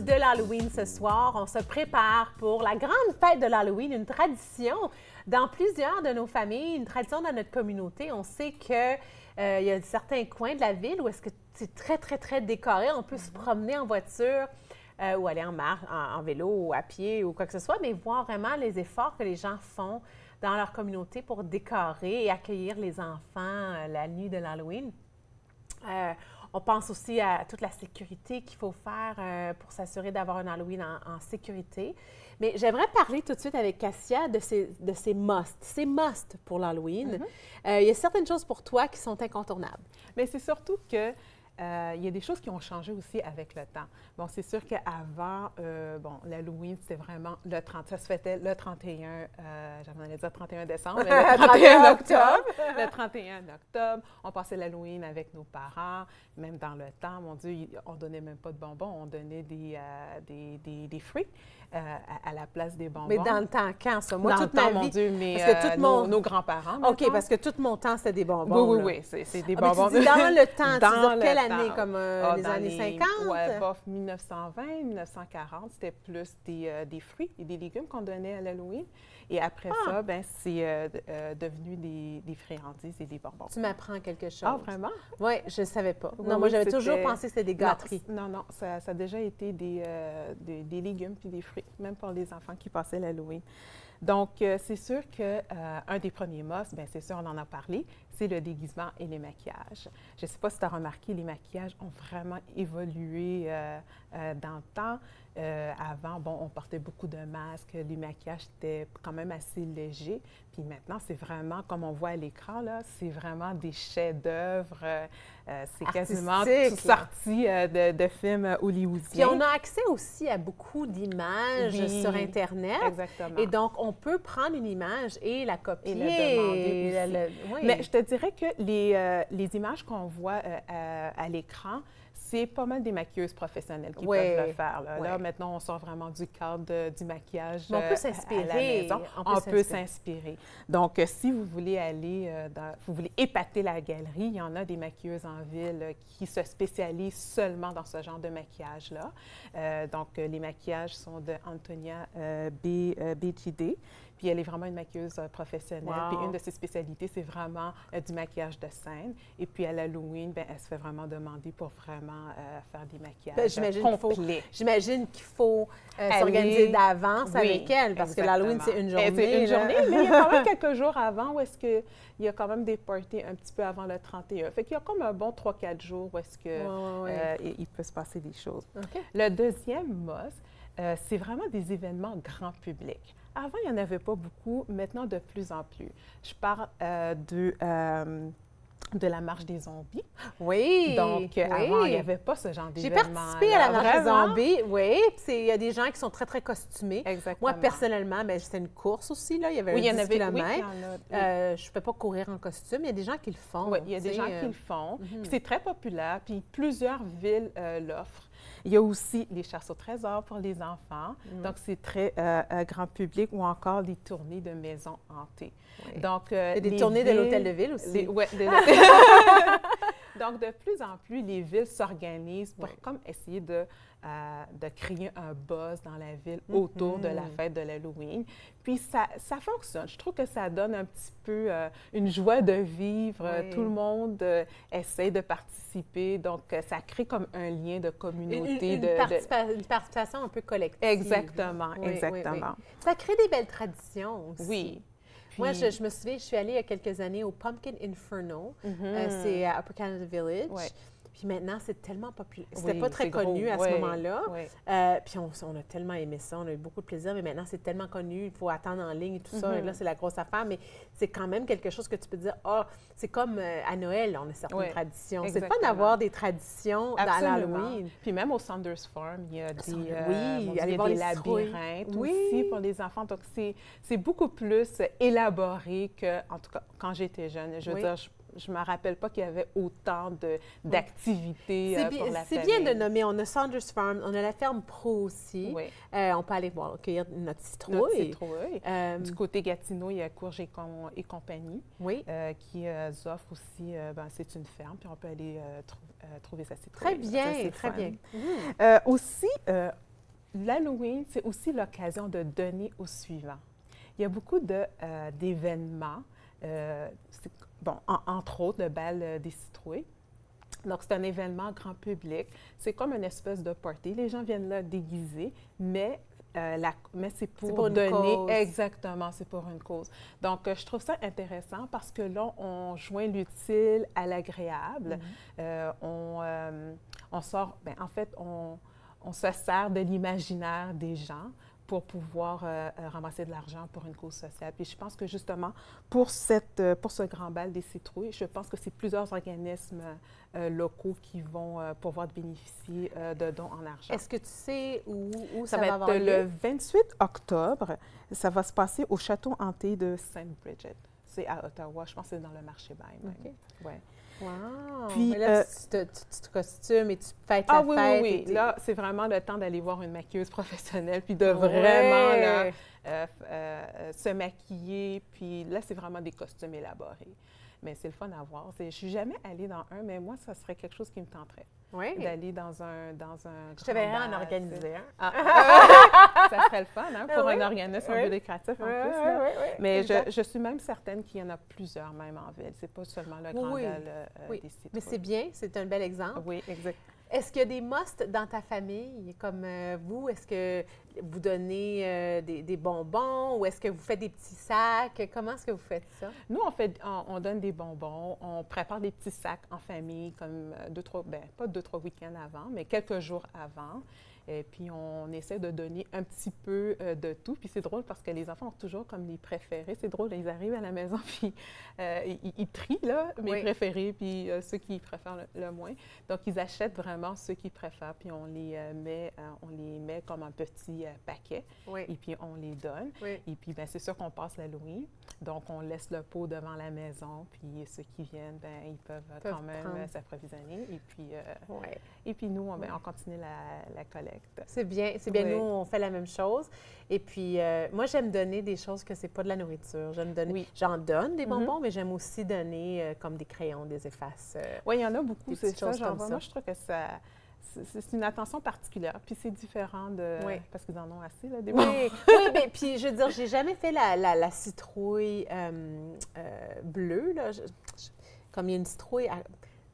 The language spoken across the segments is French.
de l'Halloween ce soir. On se prépare pour la grande fête de l'Halloween, une tradition dans plusieurs de nos familles, une tradition dans notre communauté. On sait qu'il y a certains coins de la ville où est-ce que c'est très, très, très décoré. On peut se promener en voiture ou aller en marche, en vélo ou à pied ou quoi que ce soit, mais voir vraiment les efforts que les gens font dans leur communauté pour décorer et accueillir les enfants la nuit de l'Halloween. On pense aussi à toute la sécurité qu'il faut faire pour s'assurer d'avoir un Halloween en sécurité. Mais j'aimerais parler tout de suite avec Cassia de ces musts pour l'Halloween. Il y a certaines choses pour toi qui sont incontournables. Mais c'est surtout que il y a des choses qui ont changé aussi avec le temps. Bon, c'est sûr qu'avant, l'Halloween, c'était vraiment le 30, ça se fêtait le 31, j'allais dire 31 décembre, mais le 31 octobre. Le 31 octobre, on passait l'Halloween avec nos parents, même dans le temps, mon Dieu, on ne donnait même pas de bonbons, on donnait des fruits à la place des bonbons. Mais dans le temps, quand ça? Moi, dans toute le temps, ma vie, mon Dieu, mais parce que nos grands-parents. OK, mettons. parce que tout mon temps, c'était des bonbons. Oui, c'est des Ah, bonbons. mais tu dis dans le temps, Dans tu veux dire le quelle temps. année? Comme les dans années 50? Oui, bof, 1920, 1940, c'était plus des fruits et des légumes qu'on donnait à l'Halloween. Et après ça, ben c'est devenu des friandises et des bonbons. Tu m'apprends quelque chose. Ah, vraiment? Oui, je ne savais pas. Oui, non, moi, oui, j'avais toujours c'était- pensé que c'était des gâteries. Non, ça a déjà été des légumes puis des fruits, même pour les enfants qui passaient l'Halloween. Donc, c'est sûr qu'un des premiers musts, bien, c'est sûr, on en a parlé, c'est le déguisement et les maquillages. Je ne sais pas si tu as remarqué, les maquillages ont vraiment évolué dans le temps. Avant, bon, on portait beaucoup de masques, les maquillages étaient quand même assez légers. Puis maintenant, c'est vraiment, comme on voit à l'écran, là, c'est vraiment des chefs-d'œuvre. C'est quasiment tout sorti de films hollywoodiens. Puis on a accès aussi à beaucoup d'images Oui, sur Internet. Exactement. Et donc, on peut prendre une image et la copier. Et la demander aussi. Oui. Mais je te dirais que les images qu'on voit à l'écran, c'est pas mal des maquilleuses professionnelles qui peuvent le faire. Là, maintenant, on sort vraiment du cadre du maquillage on peut s'inspirer. à la maison. On peut s'inspirer. Donc, si vous voulez aller, vous voulez épater la galerie, il y en a des maquilleuses en ville qui se spécialisent seulement dans ce genre de maquillage-là. Donc, les maquillages sont de Antonia BGD. Puis elle est vraiment une maquilleuse professionnelle. Wow. Puis une de ses spécialités, c'est vraiment du maquillage de scène. Et puis à l'Halloween, bien, elle se fait vraiment demander pour vraiment faire des maquillages complets. J'imagine qu'il faut s'organiser d'avance avec elle, parce que l'Halloween, c'est une journée. C'est une journée, mais il y a quand même quelques jours avant où est-ce qu'il y a quand même des parties un petit peu avant le 31. Fait qu'il y a comme un bon 3-4 jours où est-ce il peut se passer des choses. Okay. Le deuxième must, c'est vraiment des événements grand public. Avant, il n'y en avait pas beaucoup, maintenant de plus en plus. Je parle de la marche des zombies. Oui. Donc, avant, il n'y avait pas ce genre d'événement. J'ai participé à la marche des zombies, oui. Il y a des gens qui sont très, très costumés. Exactement. Moi, personnellement, c'était une course aussi, là. Il y avait 10 kilomètres. Je ne peux pas courir en costume. Il y a des gens qui le font. Oui, il y a des gens qui le font. Puis c'est très populaire. Puis plusieurs villes l'offrent. Il y a aussi les chasses au trésor pour les enfants. Donc, c'est très grand public ou encore les tournées de maisons hantées. Oui. Donc, des tournées de l'hôtel de ville aussi. Oui, donc, de plus en plus, les villes s'organisent pour comme essayer de créer un buzz dans la ville autour de la fête de l'Halloween. Puis, ça fonctionne. Je trouve que ça donne un petit peu une joie de vivre. Oui. Tout le monde essaie de participer. Donc, ça crée comme un lien de communauté. Une participation un peu collective. Exactement, oui, exactement. Oui. Ça crée des belles traditions aussi. Oui. Puis... Moi, je me souviens, je suis allée il y a quelques années au Pumpkin Inferno. C'est à Upper Canada Village. Ouais. Puis maintenant, c'est tellement populaire. C'était Oui, pas très connu à ce moment-là. Oui. Puis on a tellement aimé ça, on a eu beaucoup de plaisir, mais maintenant, c'est tellement connu, il faut attendre en ligne et tout ça. Et là, c'est la grosse affaire, mais c'est quand même quelque chose que tu peux dire, c'est comme à Noël, on a certaines traditions. C'est fun d'avoir des traditions dans l'Halloween. Puis même au Saunders Farm, il y a des labyrinthes aussi pour les enfants. Donc, c'est beaucoup plus élaboré que, en tout cas, quand j'étais jeune. Je veux dire, je ne me rappelle pas qu'il y avait autant d'activités pour la famille. C'est bien de nommer. On a Saunders Farm, on a la ferme Pro aussi. Oui. On peut aller cueillir notre citrouille. Du côté Gatineau, il y a Courge et compagnie qui offre aussi, c'est une ferme, puis on peut aller trouver sa citrouille. Très bien, très bien. Aussi, l'Halloween, c'est aussi l'occasion de donner au suivant. Il y a beaucoup d'événements, entre autres le bal des citrouilles. Donc, c'est un événement grand public. C'est comme une espèce de party. Les gens viennent là déguisés, mais c'est pour donner. Cause. Exactement, c'est pour une cause. Donc, je trouve ça intéressant parce que là, on joint l'utile à l'agréable. On sort, en fait, on se sert de l'imaginaire des gens pour pouvoir ramasser de l'argent pour une cause sociale. Puis je pense que justement, pour ce grand bal des citrouilles, je pense que c'est plusieurs organismes locaux qui vont pouvoir bénéficier de dons en argent. Est-ce que tu sais où ça va va avoir être lieu? le 28 octobre. Ça va se passer au Château hanté de Sainte-Bridget. C'est à Ottawa. Je pense que c'est dans le marché Bain. OK. Ouais. Wow! Puis, mais là, tu te costumes et tu fêtes la fête. Oui. Là, c'est vraiment le temps d'aller voir une maquilleuse professionnelle, puis de vraiment se maquiller. Puis là, c'est vraiment des costumes élaborés. Mais c'est le fun à voir. Je ne suis jamais allée dans un, mais moi, ça serait quelque chose qui me tenterait. Oui. D'aller dans un Je te verrais en organiser un. Ça serait le fun, hein, pour un organisme un peu décoratif en plus. Là. Oui. Mais je suis même certaine qu'il y en a plusieurs, même en ville. C'est pas seulement le grand bal des citrouilles. Mais c'est bien, c'est un bel exemple. Oui, exact. Est-ce qu'il y a des musts dans ta famille, comme vous? Est-ce que vous donnez des bonbons ou est-ce que vous faites des petits sacs? Comment est-ce que vous faites ça? Nous, on donne des bonbons, on prépare des petits sacs en famille, comme pas 2-3 week-ends avant, mais quelques jours avant. Et puis, on essaie de donner un petit peu de tout. Puis, c'est drôle parce que les enfants ont toujours comme les préférés. C'est drôle, ils arrivent à la maison, puis ils trient, là, mes préférés, puis ceux qu'ils préfèrent le moins. Donc, ils achètent vraiment ceux qu'ils préfèrent, puis on les met comme un petit paquet. Oui. Et puis, on les donne. Oui. Et puis, c'est sûr qu'on passe l'Halloween. Donc, on laisse le pot devant la maison, puis ceux qui viennent, ils peuvent quand même s'approvisionner. Et puis, nous, on continue la collecte. C'est bien. Nous, on fait la même chose. Et puis, moi, j'aime donner des choses que c'est pas de la nourriture. J'aime donner. J'en donne des bonbons, mais j'aime aussi donner comme des crayons, des effaces. Oui, il y en a beaucoup, c'est ça. Moi, je trouve que c'est une attention particulière. Puis c'est différent de... Parce qu'ils en ont assez, là, des bonbons. Oui, mais puis, je veux dire, j'ai jamais fait la citrouille bleue, là. Comme il y a une citrouille...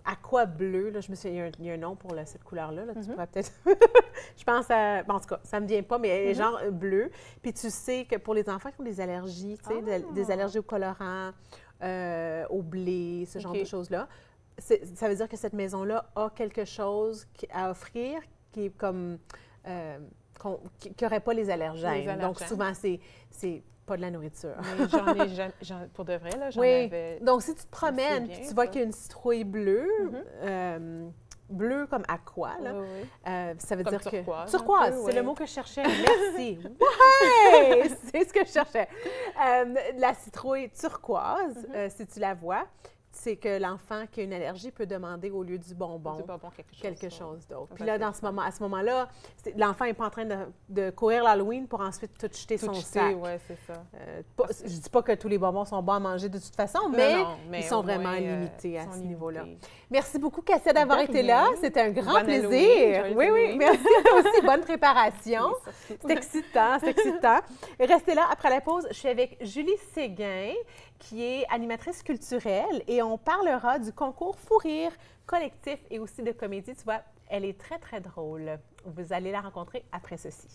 Aqua bleu, là, je me souviens, il y a un nom pour cette couleur-là. Là, tu pourrais peut-être... je pense à... Bon, en tout cas, ça ne me vient pas, mais genre bleu. Puis tu sais que pour les enfants qui ont des allergies, tu sais, des allergies au colorant, au blé, ce genre de choses-là, ça veut dire que cette maison-là a quelque chose à offrir qui est comme... qui n'aurait pas les allergènes. Donc, souvent, c'est pas de la nourriture. Mais pour de vrai, là, j'en avais... Donc, si tu te promènes et tu vois qu'il y a une citrouille bleue, bleu comme aqua, là, ça veut comme dire turquoise, que... Turquoise, c'est le mot que je cherchais. Merci. Ouais! C'est ce que je cherchais. La citrouille turquoise, si tu la vois, c'est que l'enfant qui a une allergie peut demander au lieu du bonbon quelque chose d'autre. Puis là, à ce moment-là, l'enfant n'est pas en train de courir l'Halloween pour ensuite tout jeter son sac. Oui, c'est ça. Je ne dis pas que tous les bonbons sont bons à manger de toute façon, mais ils sont vraiment limités à ce niveau-là. Merci beaucoup, Cassia, d'avoir été là. C'était un grand plaisir. Oui, merci. Toi aussi, bonne préparation. C'est excitant, c'est excitant. Restez là, après la pause, je suis avec Julie Séguin, qui est animatrice culturelle, et on parlera du concours Fou Rire collectif et aussi de comédie. Tu vois, elle est très, très drôle. Vous allez la rencontrer après ceci.